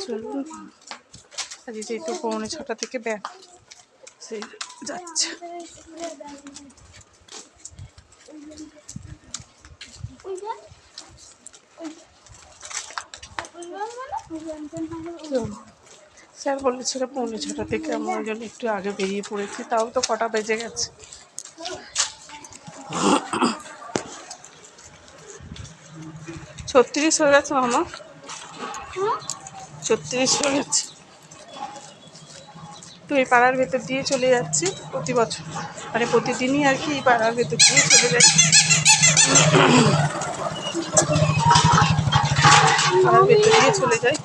চলুন আজ যেহেতু 6:45 থেকে ব্যাগ সেই যাচ্ছে। স্যার বলেছিল 6:45 থেকে, আমরা ওই জন্য একটু আগে বেরিয়ে পড়েছি, তাও তো কটা বেজে গেছে। 36 হয়ে গেছে মামা, 36 হয়ে গেছে। তো এই পাড়ার ভেতর দিয়ে চলে যাচ্ছি প্রতি বছর, মানে প্রতিদিনই আর কি এই পাড়ার ভেতর দিয়ে চলে যাচ্ছি। পাড়ার ভেতর দিয়ে চলে যাই।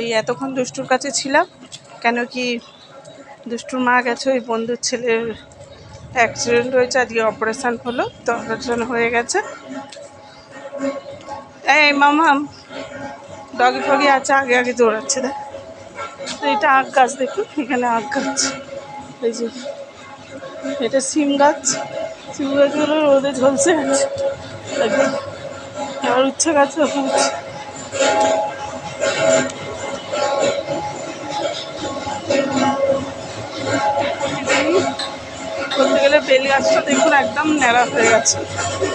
এই এতক্ষণ দুষ্টুর কাছে ছিলাম, কেন কি দুষ্টুর মা গেছে ওই বন্ধুর ছেলের অ্যাক্সিডেন্ট হয়েছে, আজকে অপারেশান হলো, তো অপারেশান হয়ে গেছে। এই মামা ডগি ফগি আছে, আগে আগে দৌড়াচ্ছে। দেখ এটা আখ গাছ, দেখুন এখানে আখ গাছ, এই যে এটা সিম গাছ, সিম গাছগুলো রোদে ঝলসে আছে। আর উচ্ছে গাছ হচ্ছে। বলতে গেলে বেল গাছটা দেখুন একদম ন্যাড়া হয়ে গেছে।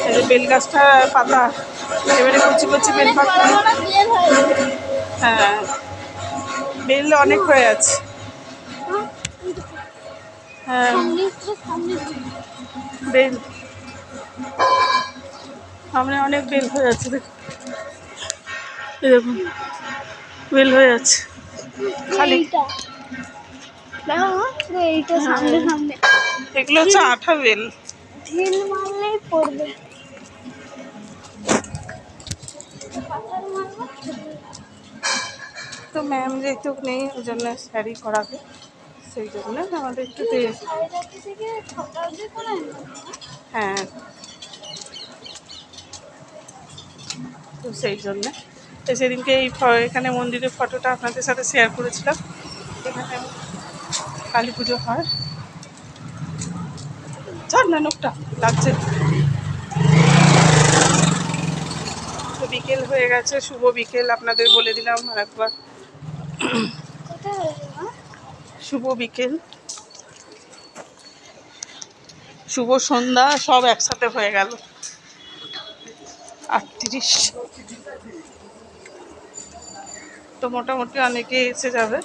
এই যে বেল গাছটা পাতা, এবারে কচি কচি বেল পাতা। হ্যাঁ বেল অনেক হয়ে আছে। হ্যাঁ বেল সামনে অনেক বেল হয়ে আছে, দেখুন বেল হয়ে আছে খালি। এগুলো হচ্ছে আঠা বেল, ঢিল মারলেই পড়বে। তো ম্যাম যেহেতু নেই ওই জন্য শাড়ি করাবে, সেই জন্য আমাদের একটু হ্যাঁ, তো সেই জন্যে সেদিনকে এই এখানে মন্দিরের ফটোটা আপনাদের সাথে শেয়ার করেছিলাম। এখানে কালী পুজো হয়। ছাড় না, নোকটা লাগছে। তো বিকেল হয়ে গেছে, শুভ বিকেল আপনাদের বলে দিলাম আর একবার। শুভ বিকেল, শুভ সন্ধ্যা সব একসাথে হয়ে গেল। 38 তো মোটামুটি অনেকে এসে যাবে,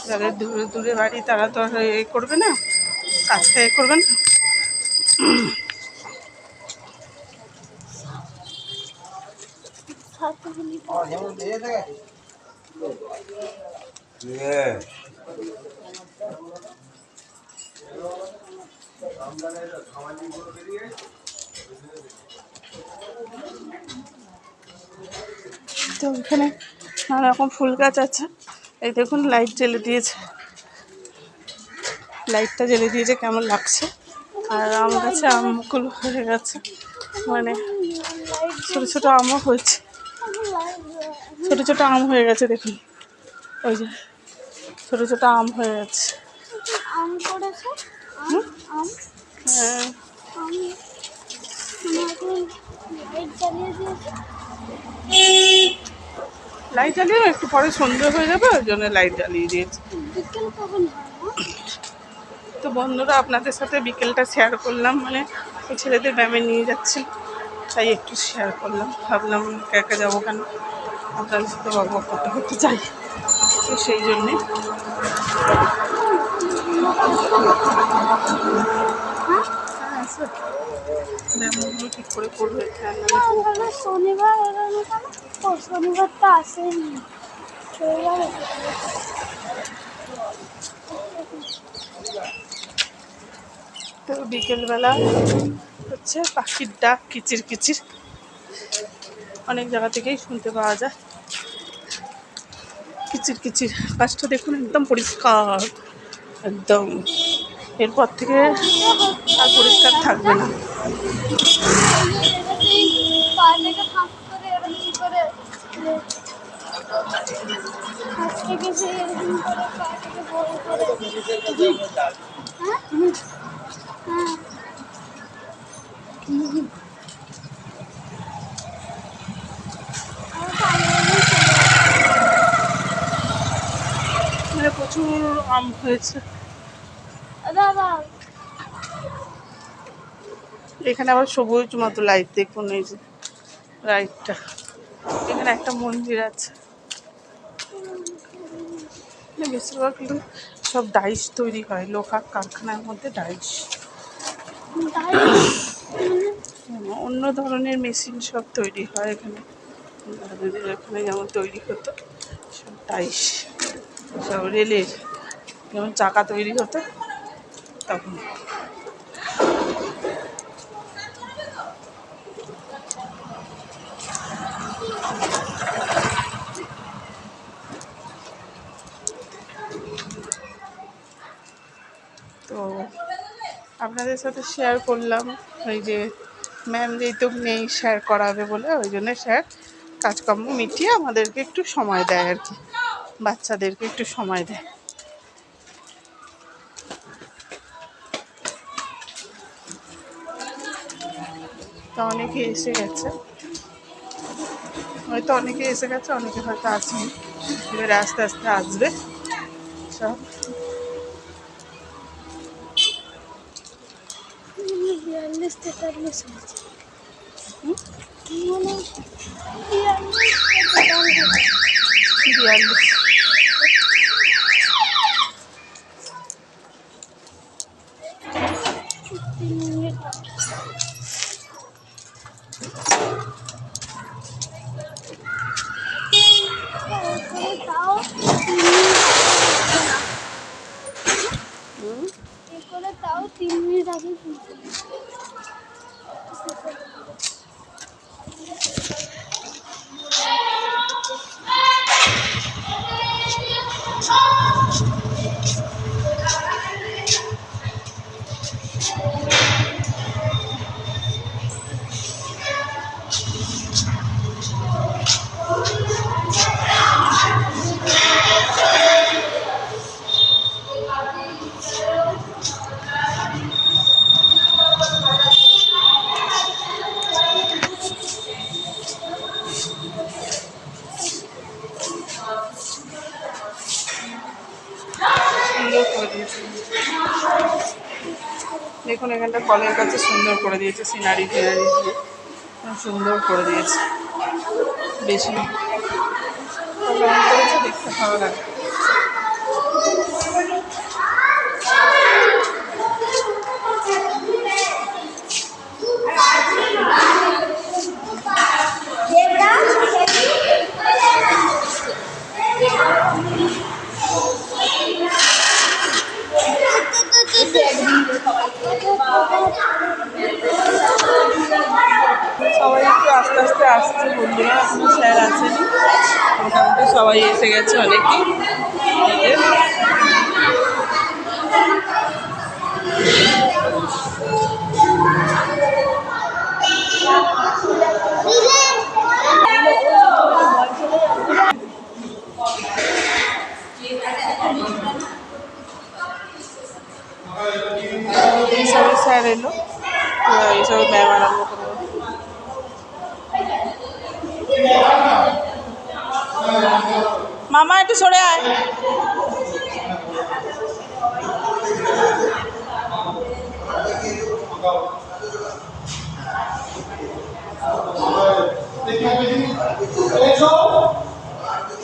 যাদের দূরে দূরে বাড়ি তারা তো আর এ করবে না, কাজটা এ করবে না। তো এখানে নানা রকম ফুল গাছ আছে। এই দেখুন লাইট জ্বেলে দিয়েছে, লাইটটা জ্বেলে দিয়েছে, কেমন লাগছে। আর আম গাছে আমগুলো হয়ে গেছে, মানে ছোটো ছোটো আমও হয়েছে, ছোটো ছোটো আম হয়ে গেছে দেখুন, ওই যে ছোটো ছোটো আম হয়ে গেছে। হ্যাঁ লাইট জ্বালিয়ে একটু পরে সন্ধ্যে হয়ে যাবে, ওই জন্য লাইট জ্বালিয়ে দিয়েছে। তো বন্ধুরা আপনাদের সাথে বিকেলটা শেয়ার করলাম, মানে ওই ছেলেদের ব্যায়ামে নিয়ে যাচ্ছি, তাই একটু শেয়ার করলাম। ভাবলাম একা একা যাবো কেন, আপনাদের সাথে গল্প করতে করতে চাই, তো সেই জন্যে। ব্যায়ামগুলো ঠিক করে করবে, শনিবার শনিবারটা আসেনি। তো বিকেলবেলা হচ্ছে পাখির ডাক, কিচির কিচির অনেক জায়গা থেকেই শুনতে পাওয়া যায়, কিচির কিচির। গাছটা দেখুন একদম পরিষ্কার, একদম এরপর থেকে আর পরিষ্কার থাকবে না। প্রচুর আম হয়েছে। এখানে আবার সবুজ মতো লাইট, দেখুন এই যে লাইটটা। এখানে একটা মন্দির আছে। বেশিরভাগ কিন্তু সব ডাইস তৈরি হয়, লোহার কারখানার মধ্যে ডাইস, অন্য ধরনের মেশিন সব তৈরি হয় এখানে। এখানে যেমন তৈরি হতো সব ডাইস, সব রেলের যেমন চাকা তৈরি হতো তখন। তো আপনাদের সাথে শেয়ার করলাম, ওই যে ম্যাম যেহেতু নেই শেয়ার করাবে বলে, ওই জন্য স্যার কাজকর্ম মিটিয়ে আমাদেরকে একটু সময় দেয় আর কি, বাচ্চাদেরকে একটু সময় দেয়। তো অনেকে এসে গেছে, হয়তো অনেকে এসে গেছে, অনেকে হয়তো আসেনি, এবারে আস্তে আস্তে আসবে সব। তাও 3 মিনিট আগে সুন্দর করে দিয়েছে, দেখুন এখানটা কলের কাছে সুন্দর করে দিয়েছে, সিনারি ফিনারি দিয়ে সুন্দর করে দিয়েছে। বেশি রং করেছে, দেখতে ভালো লাগে। সবাই একটু আস্তে আস্তে আসছে বন্ধুরা, এখনো স্যার আসেনি, মোটামুটি সবাই এসে গেছে অনেকেই। এইসবে স্যার এলো, এইসবে ম্যাম আরম্ভ করবো। মামা একটু সরে আয়।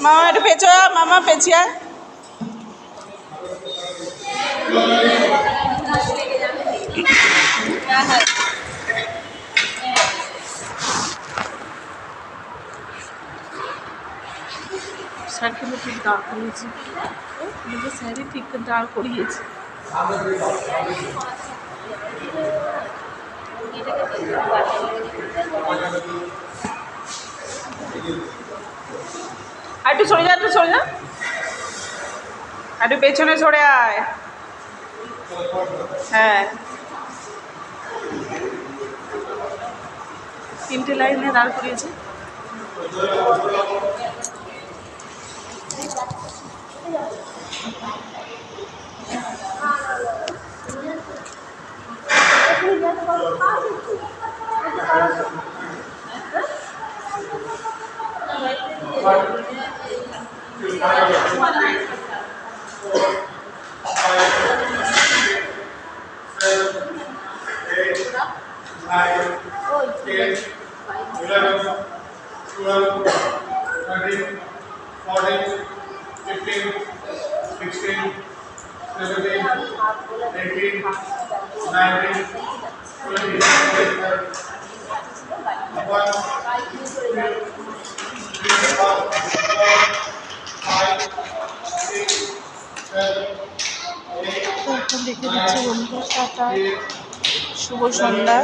মামা একটু পেছো, মামা পেছিয়া। স্যার কিন্তু ঠিক দাঁড় করিয়েছে, স্যারই ঠিক দাঁড় করিয়েছে। আর একটু সরে যা, একটু সরে যা, একটু পেছনে সরে আয়। হ্যাঁ, 3টে লাইনে দাঁড় করিয়েছে। তো এখন লিখে দিচ্ছে বন্ধুরা টাটা, শুভ সন্ধ্যা।